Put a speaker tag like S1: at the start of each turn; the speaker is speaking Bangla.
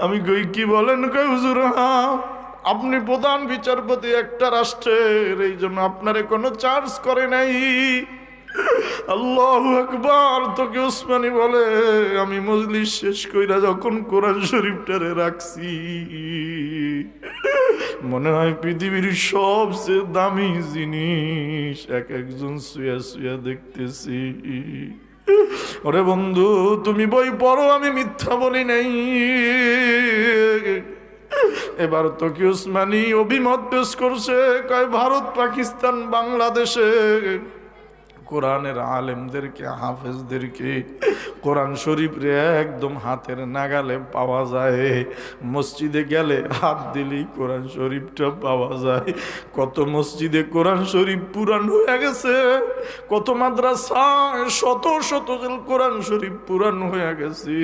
S1: আমি কই কি বলেন? কই হুজুর হ্যাঁ, আপনি প্রধান বিচারপতি একটা রাষ্ট্রের, এই জন্য আপনারে কোনো চার্জ করে নাই। আল্লাহু আকবার। তোকে উসমানী বলে আমি মজলিস শেষ কইরা যখন কোরআন শরীফটারে রাখছি, মনে হয় পৃথিবীর সবচেয়ে দামি জিনিস এক একজন শুয়া শুয়া দেখতেছি। ওরে বন্ধু, তুমি বই পড়ো, আমি মিথ্যা বলি নাই। এবার তোকে উসমানী অভিমত পেশ করছে, কয় ভারত পাকিস্তান বাংলাদেশে কোরআনের আলেমদেরকে, হাফেজদেরকে কোরআন শরীফ রে একদম হাতের নাগালে পাওয়া যায়। মসজিদে গেলে হাত দিলেই কোরআন শরীফটা পাওয়া যায়। কত মসজিদে কোরআন শরীফ পুরান হয়ে গেছে, কত মাদ্রাসায় শত শত কোরআন শরীফ পুরান হয়ে গেছে।